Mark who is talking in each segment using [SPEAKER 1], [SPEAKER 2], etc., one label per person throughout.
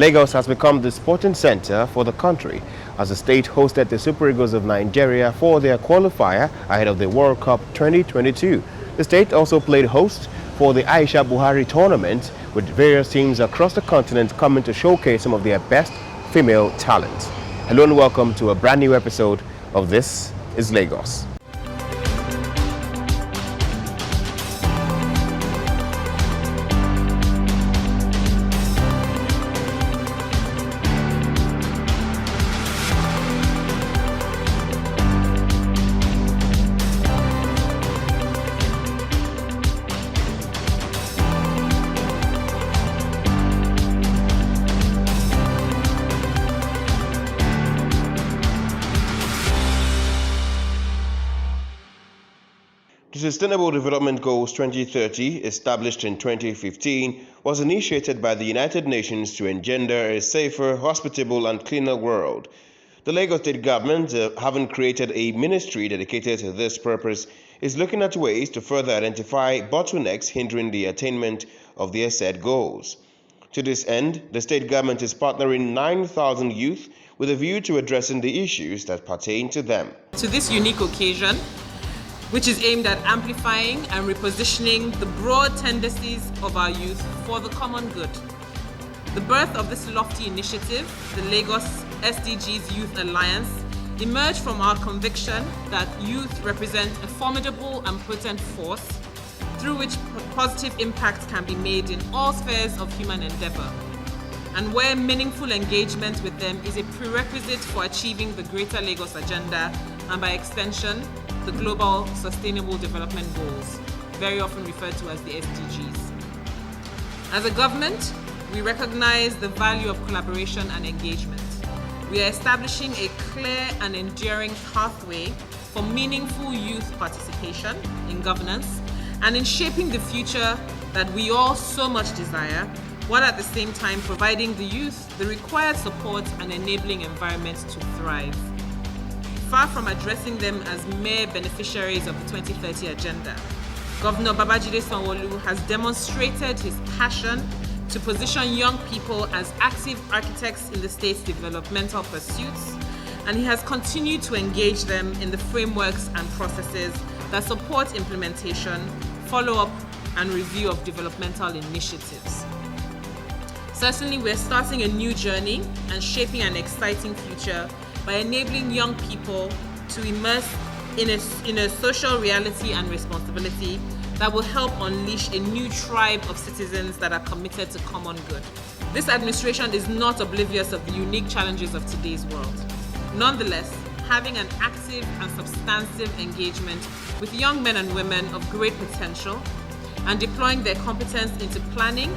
[SPEAKER 1] Lagos has become the sporting center for the country as the state hosted the Super Eagles of Nigeria for their qualifier ahead of the World Cup 2022. The state also played host for the Aisha Buhari tournament, with various teams across the continent coming to showcase some of their best female talent. Hello and welcome to a brand new episode of This is Lagos. The Sustainable Development Goals 2030, established in 2015, was initiated by the United Nations to engender a safer, hospitable and cleaner world. The Lagos State government, having created a ministry dedicated to this purpose, is looking at ways to further identify bottlenecks hindering the attainment of the said goals. To this end, the state government is partnering 9,000 youth with a view to addressing the issues that pertain to them.
[SPEAKER 2] To this unique occasion, which is aimed at amplifying and repositioning the broad tendencies of our youth for the common good. The birth of this lofty initiative, the Lagos SDGs Youth Alliance, emerged from our conviction that youth represent a formidable and potent force through which positive impacts can be made in all spheres of human endeavor, and where meaningful engagement with them is a prerequisite for achieving the Greater Lagos Agenda and, by extension, the Global Sustainable Development Goals, very often referred to as the SDGs. As a government, we recognize the value of collaboration and engagement. We are establishing a clear and enduring pathway for meaningful youth participation in governance and in shaping the future that we all so much desire, while at the same time providing the youth the required support and enabling environment to thrive. Far from addressing them as mere beneficiaries of the 2030 agenda, Governor Babajide Sanwo-Olu has demonstrated his passion to position young people as active architects in the state's developmental pursuits, and he has continued to engage them in the frameworks and processes that support implementation, follow-up, and review of developmental initiatives. Certainly, we're starting a new journey and shaping an exciting future by enabling young people to immerse in a social reality and responsibility that will help unleash a new tribe of citizens that are committed to common good. This administration is not oblivious of the unique challenges of today's world. Nonetheless, having an active and substantive engagement with young men and women of great potential and deploying their competence into planning,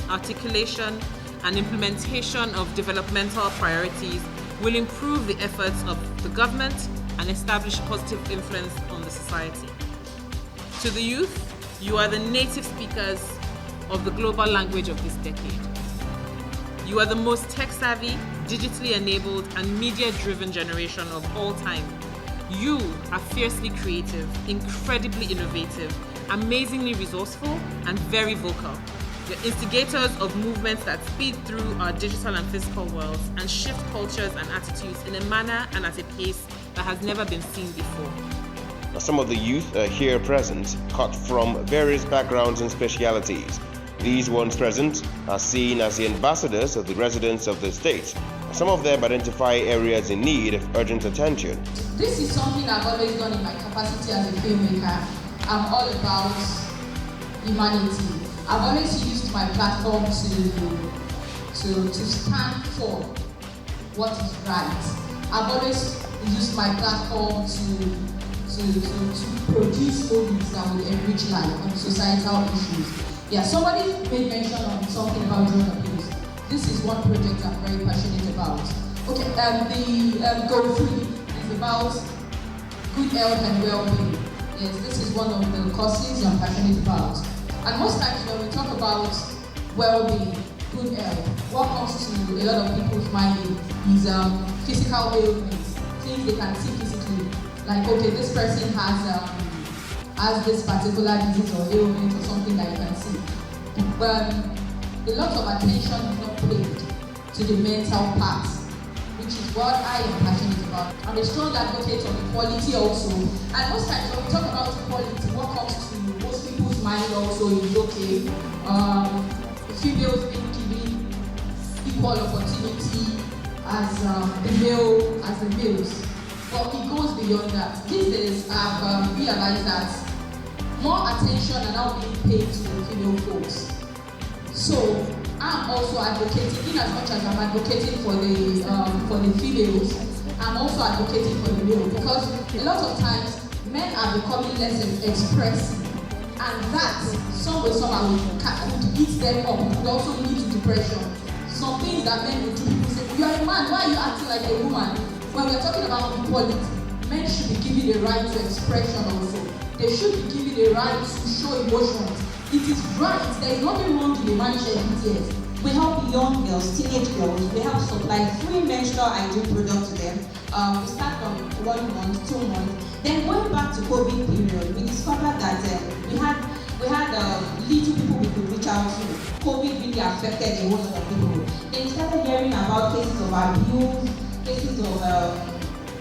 [SPEAKER 2] articulation, and implementation of developmental priorities will improve the efforts of the government and establish positive influence on the society. To the youth, you are the native speakers of the global language of this decade. You are the most tech-savvy, digitally enabled, and media-driven generation of all time. You are fiercely creative, incredibly innovative, amazingly resourceful, and very vocal. You're instigators of movements that speed through our digital and physical worlds and shift cultures and attitudes in a manner and at a pace that has never been seen before.
[SPEAKER 1] Now, some of the youth here present cut from various backgrounds and specialities. These ones present are seen as the ambassadors of the residents of the state. Some of them identify areas in need of urgent attention.
[SPEAKER 3] This is something I've always done in my capacity as a filmmaker. I'm all about humanity. I've always used my platform to stand for what is right. I've always used my platform to produce movies that will enrich life on societal issues. Yeah, somebody made mention of something about drug abuse. This is one project I'm very passionate about. Okay, the goal 3 is about good health and well-being. Yes, this is one of the causes I'm passionate about. And most times when we talk about well-being, good health, what comes to a lot of people's mind is physical ailments, things they can see physically. Like, okay, this person has this particular disease or ailment or something that you can see. But a lot of attention is not paid to the mental part, which is what I am passionate about. I'm a strong advocate of equality also. And most times when we talk about equality, what comes to most people's mind also is okay, females being given equal opportunity as the males. But it goes beyond that. These days I've realized that more attention are now being paid to the female folks. So I'm also advocating, in as much as I'm advocating for the females, I'm also advocating for the male, because a lot of times men are becoming less expressive, and that some way somehow would eat them up, would also lead to depression. Some things that men would do, people say, you are a man, why are you acting like a woman? When we're talking about equality, men should be given the right to expression also. They should be given the right to show emotions. It is right, there is nothing wrong in a man shedding tears.
[SPEAKER 4] We help young girls, teenage girls, we help supply free menstrual hygiene products to them. We start from 1 month, 2 months. Then going back to COVID period, we discovered that we had little people we could reach out to. COVID really affected a whole lot of people. Then we started hearing about cases of abuse, cases of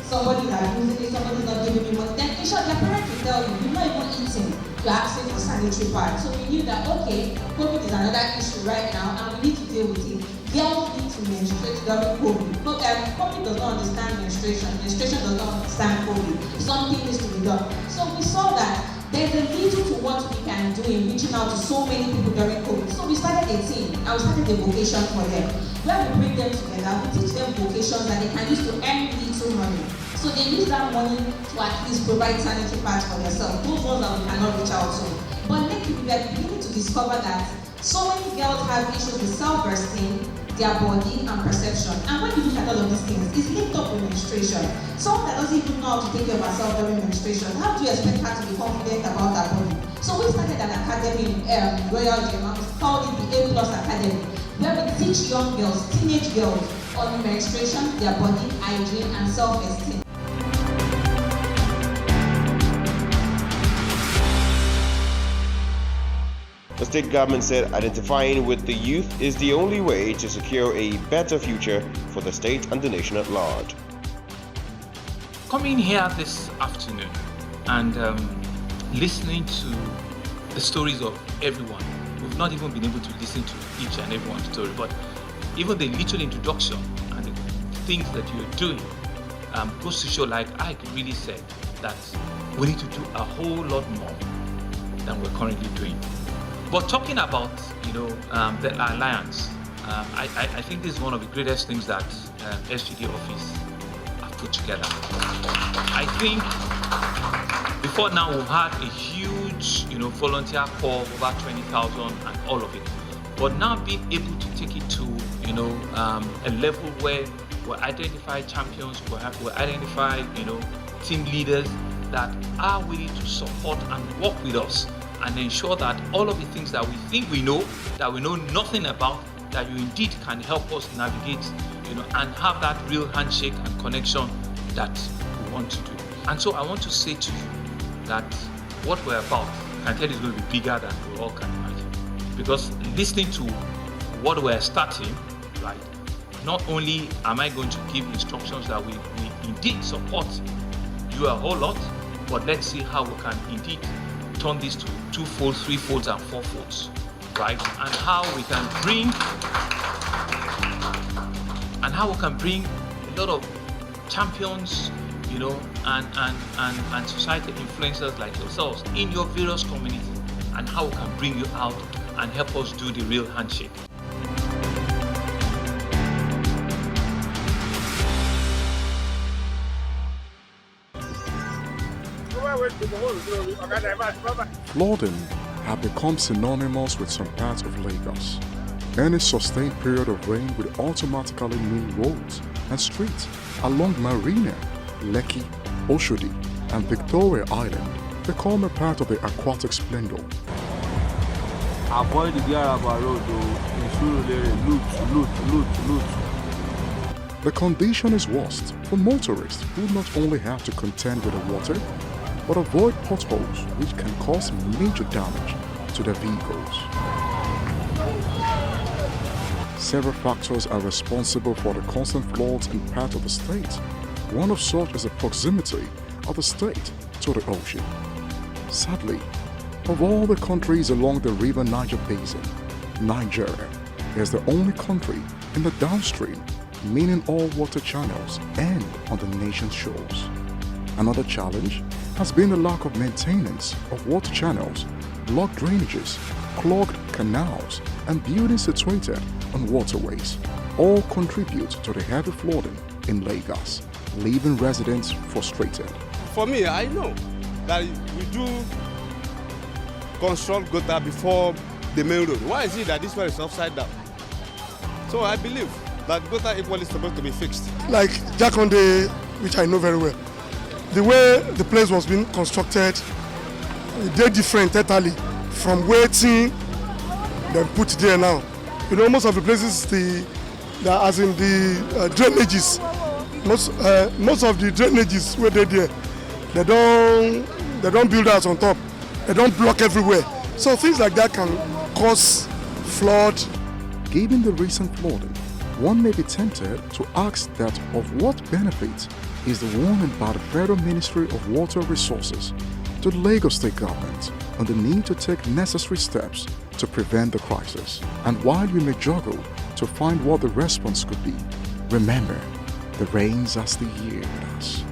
[SPEAKER 4] somebody that abusing it, somebody's not giving me money. Then in short, their parents will tell you, you're not even eating, you're asking for sanitary pads. So we knew that, okay, COVID is another issue right now and we need to deal with it. Girls need to menstruate during COVID. COVID does not understand menstruation. Menstruation does not understand COVID. Something needs to be done. So we saw that there's a little to what we can do in reaching out to so many people during COVID. So we started a team and we started a vocation for them, where we bring them together, we teach them vocations that they can use to earn little money. So they use that money to at least provide sanitary pads for themselves, those ones that we cannot reach out to. But lately we are beginning to discover that so many girls have issues with self-esteem, their body and perception. And when you look at all of these things, it's linked up with menstruation. Someone that doesn't even know how to take care of herself during menstruation, how do you expect her to be confident about her body? So we started an academy in Royal Gym, we called it the A+ Academy, where we teach young girls, teenage girls, on menstruation, their body, hygiene, and self-esteem.
[SPEAKER 1] The state government said identifying with the youth is the only way to secure a better future for the state and the nation at large.
[SPEAKER 5] Coming here this afternoon and listening to the stories of everyone, we've not even been able to listen to each and everyone's story, but even the little introduction and the things that you're doing goes to show, like I really said, that we need to do a whole lot more than we're currently doing. But talking about, the alliance, I think this is one of the greatest things that SGD office have put together. I think before now we've had a huge, volunteer corps, over 20,000 and all of it. But now being able to take it to, a level where we identify champions, we identify, team leaders that are willing to support and work with us, and ensure that all of the things that we think we know, that we know nothing about, that you indeed can help us navigate, and have that real handshake and connection that we want to do. And so I want to say to you that what we're about, I can tell you, is going to be bigger than we all can imagine. Because listening to what we're starting, right, not only am I going to give instructions that we indeed support you a whole lot, but let's see how we can indeed turn this to 2-fold, 3-folds, and 4-folds, right? And how we can bring a lot of champions, and society influencers like yourselves in your various communities, and how we can bring you out and help us do the real handshake.
[SPEAKER 6] Flooding have become synonymous with some parts of Lagos. Any sustained period of rain would automatically mean roads and streets along Marina, Lekki, Oshodi, and Victoria Island become a part of the aquatic splendor.
[SPEAKER 7] Avoid the Garaba Road, loot.
[SPEAKER 6] The condition is worst for motorists who not only have to contend with the water, but avoid potholes which can cause major damage to their vehicles. Several factors are responsible for the constant floods in part of the state. One of such is the proximity of the state to the ocean. Sadly, of all the countries along the River Niger Basin, Nigeria is the only country in the downstream, meaning all water channels end on the nation's shores. Another challenge has been the lack of maintenance of water channels, blocked drainages, clogged canals, and buildings situated on waterways. All contribute to the heavy flooding in Lagos, leaving residents frustrated.
[SPEAKER 7] For me, I know that we do construct gutter before the main road. Why is it that this one is upside down? So I believe that gutter equally is supposed to be fixed.
[SPEAKER 8] Like Jakonde, which I know very well, the way the place was being constructed, they're different totally from waiting they put there now. You know, most of the places, as in the drainages, most of the drainages where they're there, they don't build out on top. They don't block everywhere. So things like that can cause flood.
[SPEAKER 6] Given the recent flooding, one may be tempted to ask that of what benefit is the warning by the Federal Ministry of Water Resources to the Lagos State government on the need to take necessary steps to prevent the crisis. And while you may juggle to find what the response could be, remember, the rains are still here with us.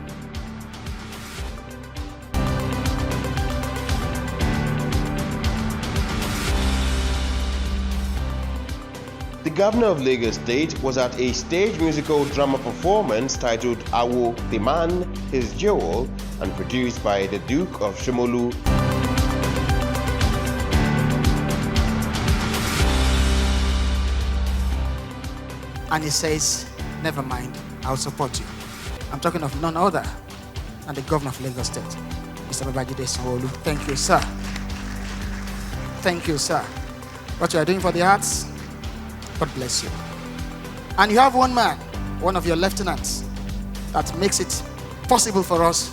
[SPEAKER 1] The governor of Lagos State was at a stage musical drama performance titled Awo, the Man, His Jewel, and produced by the Duke of Shomolu.
[SPEAKER 9] And he says, never mind, I'll support you. I'm talking of none other than the governor of Lagos State, Mr. Babajide Sanwo-Olu. Thank you, sir. Thank you, sir. What you are doing for the arts, God bless you. And you have one man, one of your lieutenants, that makes it possible for us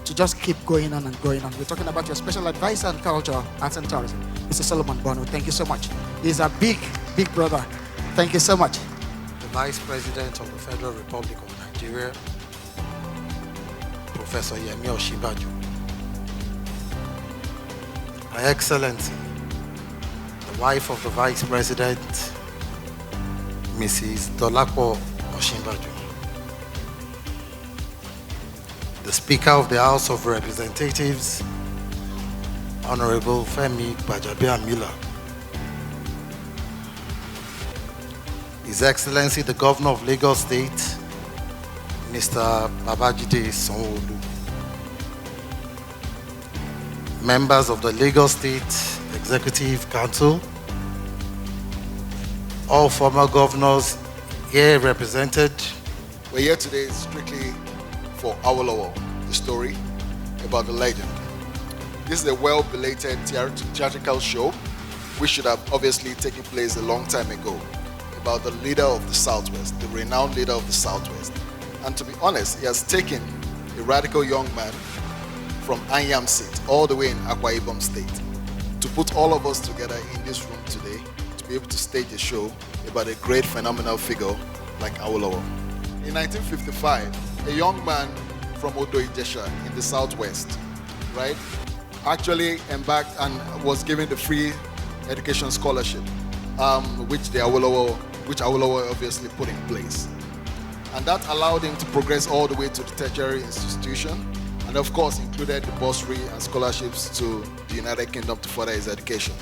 [SPEAKER 9] to just keep going on and going on. We're talking about your special advisor on culture, arts and tourism, Mr. Solomon Bono. Thank you so much. He's a big, big brother. Thank you so much.
[SPEAKER 10] The Vice President of the Federal Republic of Nigeria, Professor Yemi Osinbajo. Her Excellency, the wife of the Vice President, Mrs. Dolapo Osinbajo. The Speaker of the House of Representatives, Honorable Femi Gbajabiamila. His Excellency the Governor of Lagos State, Mr. Babajide Sanwo-Olu. Members of the Lagos State Executive Council, all former governors here represented.
[SPEAKER 11] We're here today strictly for Awolowo, the story about the legend. This is a well-belated theatrical show which should have obviously taken place a long time ago, about the leader of the Southwest, the renowned leader of the Southwest. And to be honest, he has taken a radical young man from Anyam State all the way in Akwa Ibom State to put all of us together in this room today to be able to stage a show about a great phenomenal figure like Awolowo. In 1955, a young man from Odo Ijesha in the Southwest, right, actually embarked and was given the free education scholarship, which Awolowo obviously put in place. And that allowed him to progress all the way to the tertiary institution, and of course included the bursary and scholarships to the United Kingdom to further his education.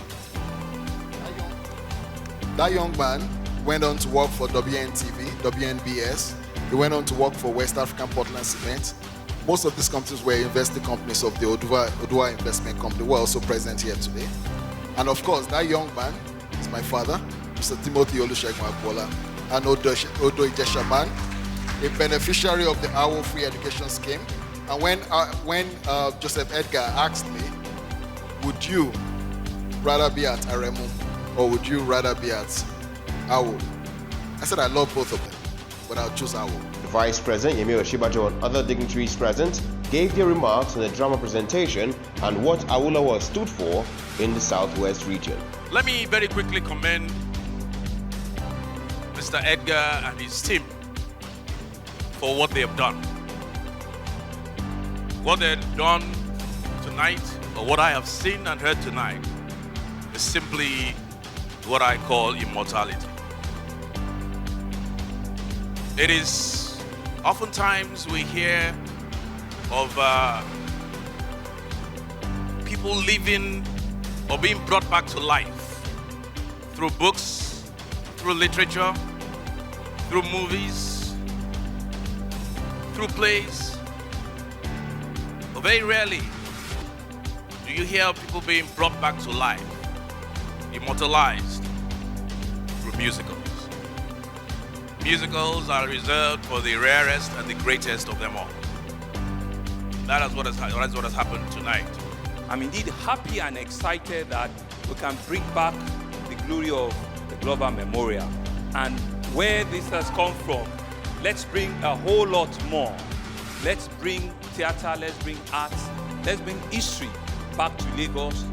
[SPEAKER 11] That young man went on to work for WNTV, WNBS. He went on to work for West African Portland Cement. Most of these companies were investing companies of the Odua Investment Company, who are also present here today. And of course, that young man is my father, Mr. Timothy Olusegun Agbola, an Odo Ijesha man, a beneficiary of the Awo Free Education Scheme. And when Joseph Edgar asked me, would you rather be at Aremu or would you rather be at Awo? I said I love both of them, but I'll choose Awo.
[SPEAKER 1] The Vice President Yemi Osinbajo and other dignitaries present gave their remarks on the drama presentation and what Awolowo stood for in the Southwest region.
[SPEAKER 12] Let me very quickly commend Mr. Edgar and his team for what they have done. What they've done tonight, or what I have seen and heard tonight, is simply what I call immortality. It is oftentimes we hear of people living or being brought back to life through books, through literature, through movies, through plays. But very rarely do you hear people being brought back to life, immortalized through musicals. Musicals are reserved for the rarest and the greatest of them all. That is what has happened tonight.
[SPEAKER 13] I'm indeed happy and excited that we can bring back the glory of the Glover Memorial. And where this has come from, let's bring a whole lot more. Let's bring theater, let's bring arts, let's bring history back to Lagos,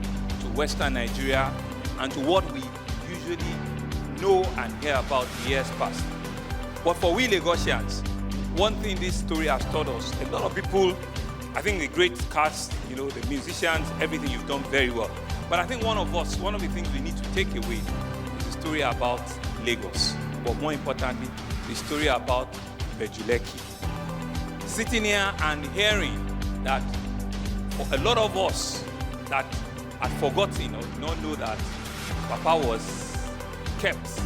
[SPEAKER 13] to Western Nigeria, and to what we usually know and hear about in years past. But for we Lagosians, one thing this story has taught us, a lot of people, I think the great cast, the musicians, everything you've done very well. But I think one of the things we need to take away is the story about Lagos. But more importantly, the story about Bejuleki. Sitting here and hearing that for a lot of us that had forgotten or did not know that Papa was kept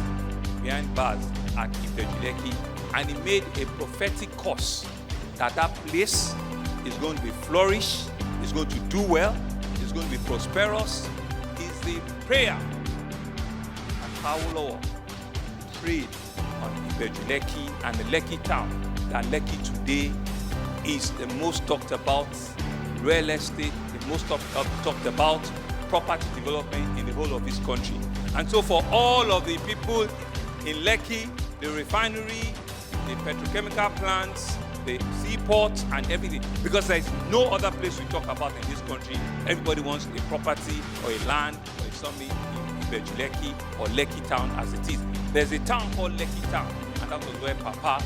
[SPEAKER 13] behind bars at Bejuleki, and he made a prophetic curse that place is going to be flourish, is going to do well, is going to be prosperous, is the prayer that Paulo prayed on Bejuleki and the Lekki town, that Lekki today is the most talked about real estate, the most talked about property development in the whole of this country. And so for all of the people in Lekki, the refinery, the petrochemical plants, the seaports and everything, because there is no other place we talk about in this country. Everybody wants a property or a land or something in Bejuleki or Lekki town as it is. There's a town called Lekki town, and that was where Papa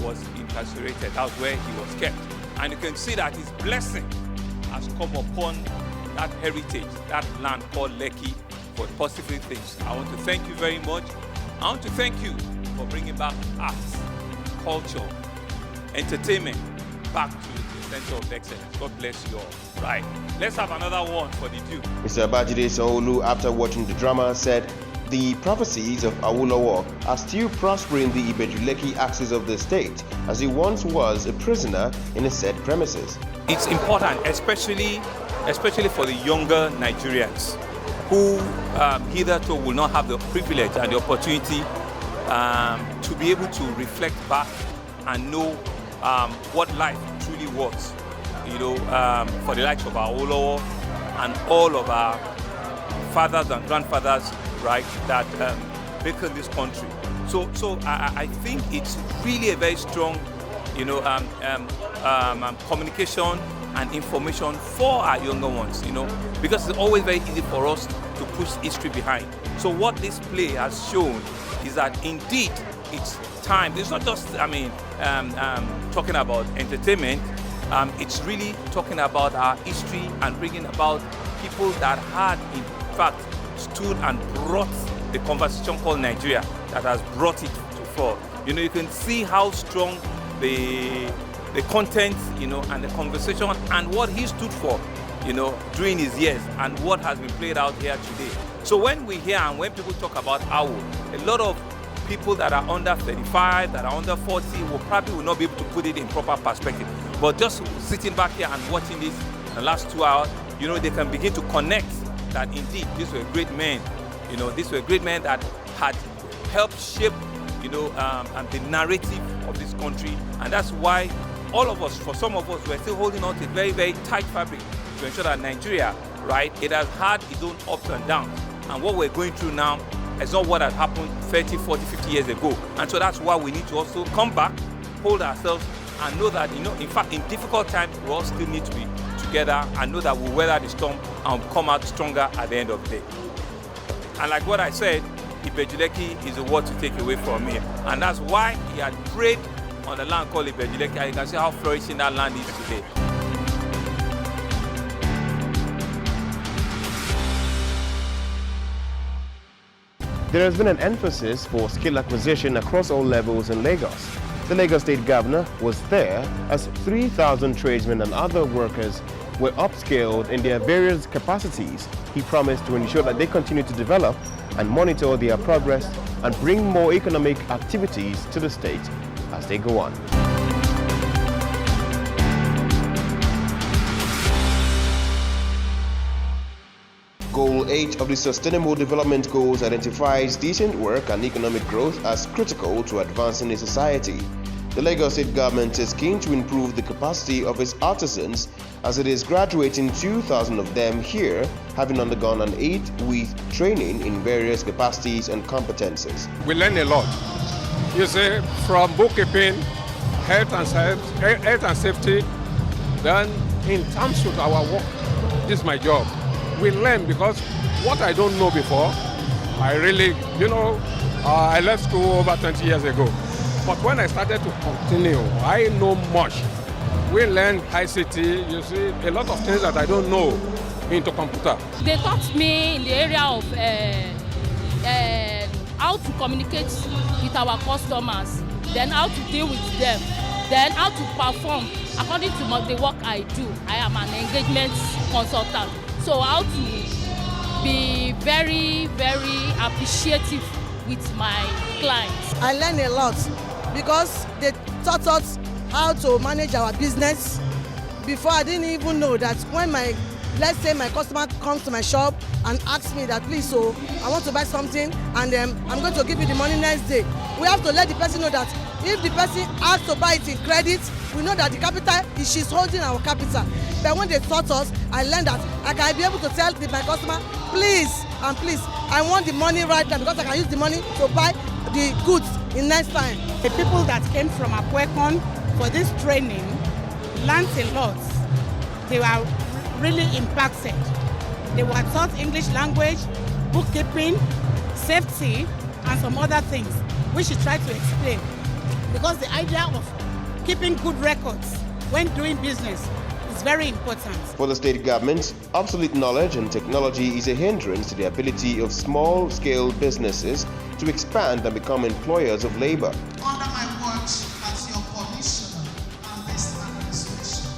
[SPEAKER 13] was incarcerated. That was where he was kept. And you can see that his blessing has come upon that heritage, that land called Lekki, for positive things. I want to thank you very much. I want to thank you for bringing back arts, culture, entertainment back to the center of excellence. God bless you all. Right. Let's have another one for the Duke.
[SPEAKER 1] Mr. Babajide Sanwo-Olu, after watching the drama, said the prophecies of Awolowo are still prospering the Bejuleki axis of the state, as he once was a prisoner in a said premises.
[SPEAKER 13] It's important, especially for the younger Nigerians who hitherto will not have the privilege and the opportunity to be able to reflect back and know what life truly was, for the likes of our Awolowo and all of our fathers and grandfathers, right, that built this country. So I think it's really a very strong, communication and information for our younger ones, because it's always very easy for us to push history behind. So what this play has shown is that indeed it's time. It's not just, talking about entertainment. It's really talking about our history and bringing about people that had, in fact, stood and brought the conversation called Nigeria, that has brought it to fore. You can see how strong the content, and the conversation and what he stood for, during his years and what has been played out here today. So when we hear and when people talk about Awo, a lot of people that are under 35, that are under 40 will not be able to put it in proper perspective. But just sitting back here and watching this the last 2 hours, they can begin to connect that indeed these were great men. These were great men that had helped shape, the narrative of this country. And that's why all of us, for some of us, we're still holding on to a very, very tight fabric to ensure that Nigeria, right, it has had its own ups and downs. And what we're going through now is not what had happened 30, 40, 50 years ago. And so that's why we need to also come back, hold ourselves, and know that, in fact, in difficult times, we all still need to be together and know that we'll weather the storm and come out stronger at the end of the day. And like what I said, Ibejuleki is a word to take away from me. And that's why he had prayed on the land called Ibejuleki. And you can see how flourishing that land is today.
[SPEAKER 1] There has been an emphasis for skill acquisition across all levels in Lagos. The Lagos State Governor was there as 3,000 tradesmen and other workers were upskilled in their various capacities. He promised to ensure that they continue to develop and monitor their progress and bring more economic activities to the state as they go on. Goal 8 of the Sustainable Development Goals identifies decent work and economic growth as critical to advancing a society. The Lagos State government is keen to improve the capacity of its artisans as it is graduating 2,000 of them here, having undergone an 8-week training in various capacities and competences.
[SPEAKER 14] We learn a lot. You see, from bookkeeping, health and safety, then in terms of our work, this is my job. We learn because what I don't know before, I really, I left school over 20 years ago. But when I started to continue, I know much. We learn ICT, you see, a lot of things that I don't know into computer.
[SPEAKER 15] They taught me in the area of how to communicate with our customers, then how to deal with them, then how to perform according to the work I do. I am an engagement consultant. So how to be very, very appreciative with my clients.
[SPEAKER 16] I learned a lot because they taught us how to manage our business. Before, I didn't even know that when let's say my customer comes to my shop and asks me that, please, so I want to buy something and I'm going to give you the money next day. We have to let the person know that if the person asks to buy it in credit, we know that the capital, she's holding our capital. But when they taught us, I learned that I can be able to tell my customer, please, and please, I want the money right now because I can use the money to buy the goods in next time.
[SPEAKER 17] The people that came from Akwekon for this training learned a lot. They were really impacted. They were taught English language, bookkeeping, safety, and some other things, which she tried to explain. Because the idea of keeping good records when doing business is very important.
[SPEAKER 1] For the state government, obsolete knowledge and technology is a hindrance to the ability of small-scale businesses to expand and become employers of labor.
[SPEAKER 18] Under my watch as your commissioner and this administration,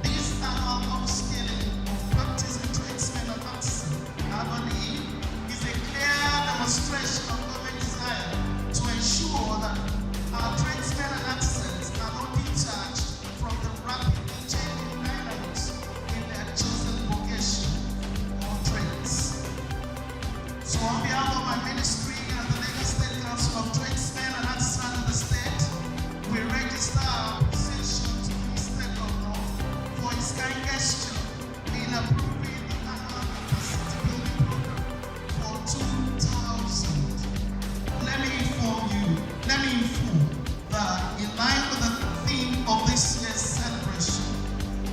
[SPEAKER 18] this annual upscaling of practicing tradesmen and artisans, I believe, is a clear demonstration of government desire to ensure that our tradesmen and artisans are not detached from the rapidly changing dynamics in their chosen vocation or trades. So on behalf of my ministry and the Lagos State Council of Tradesmen and Artisans in the state, we register our appreciation to the Minister Governor for his kind gesture in approving the annual capacity building program for 2,000. Let me inform that in line with the theme of this year's celebration,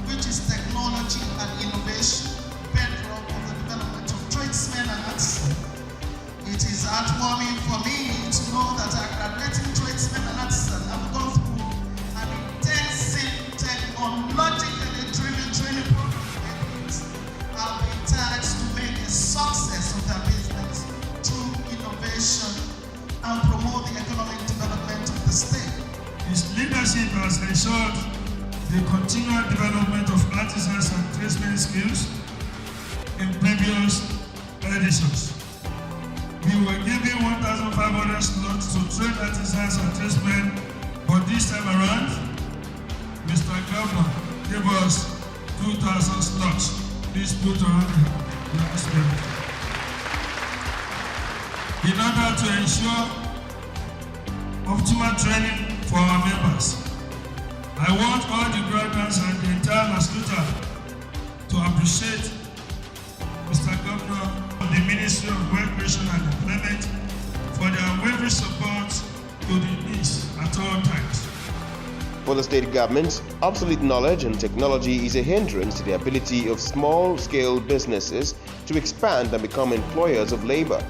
[SPEAKER 18] which is technology and innovation, bedrock of the development of tradesmen and artisans, it is heartwarming for me to know that our graduating tradesmen and artisans have gone through an intensive technologically driven training program have been tasked to make a success of their business through innovation and promote the economic development of the state.
[SPEAKER 19] His leadership has ensured the continual development of artisans and tradesmen skills in previous editions. We were given 1,500 slots to train artisans and tradesmen, but this time around, Mr. Governor gave us 2,000 slots. Please put on the announcement. In order to ensure optimal training for our members, I want all the graduates and the entire Masluta to appreciate Mr. Governor of the Ministry of Work, Creation and Employment for their unwavering support to the needs at all times.
[SPEAKER 1] For the state government, obsolete knowledge and technology is a hindrance to the ability of small-scale businesses to expand and become employers of labor.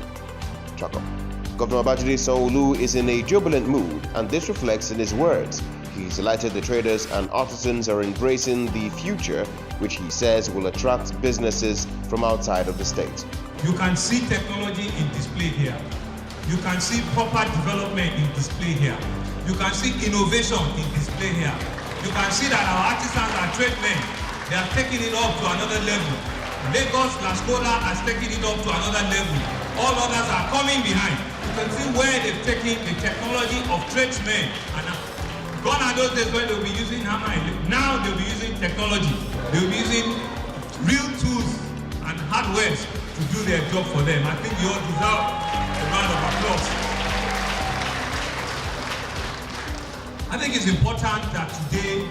[SPEAKER 1] Chaka. Governor Babajide Sanwo-Olu is in a jubilant mood, and this reflects in his words. He's delighted the traders and artisans are embracing the future, which he says will attract businesses from outside of the state.
[SPEAKER 20] You can see technology in display here. You can see proper development in display here. You can see innovation in display here. You can see that our artisans and tradesmen, they are taking it up to another level. Lagos, Lascola has taken it up to another level. All others are coming behind. You can see where they've taken the technology of tradesmen. And gone are those days when they'll be using hammer. Now they'll be using technology. They'll be using real tools and hardwares to do their job for them. I think you all deserve a round of applause. I think it's important that today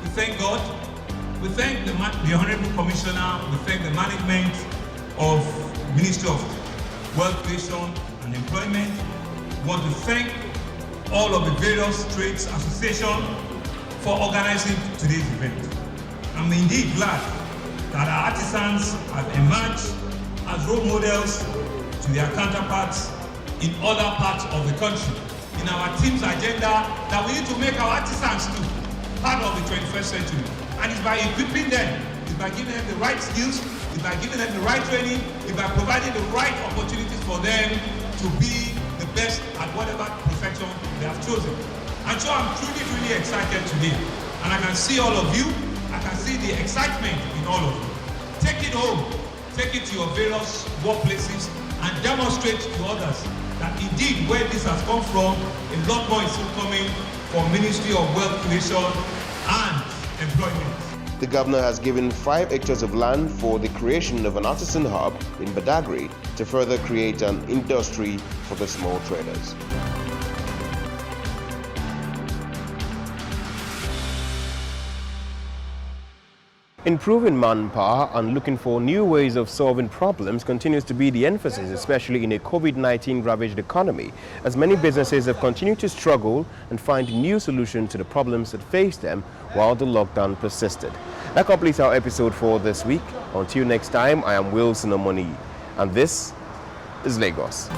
[SPEAKER 20] we thank God, we thank the Honorable Commissioner, we thank the management of Ministry of Wealth Creation and Employment. We want to thank all of the various trades associations for organizing today's event. I'm indeed glad that our artisans have emerged as role models to their counterparts in other parts of the country. In our team's agenda, that we need to make our artisans too part of the 21st century. And it's by equipping them, it's by giving them the right skills, it's by giving them the right training, it's by providing the right opportunities for them to be the best at whatever profession they have chosen. And so I'm truly excited today. And I can see all of you, I can see the excitement in all of you. Take it home, take it to your various workplaces and demonstrate to others that indeed where this has come from, a lot more is still coming from Ministry of Wealth Creation and Employment.
[SPEAKER 1] The governor has given 5 hectares of land for the creation of an artisan hub in Badagry to further create an industry for the small traders. Improving manpower and looking for new ways of solving problems continues to be the emphasis, especially in a COVID-19 ravaged economy, as many businesses have continued to struggle and find new solutions to the problems that face them while the lockdown persisted. That completes our episode for this week. Until next time, I am Wilson Omoni, and this is Lagos.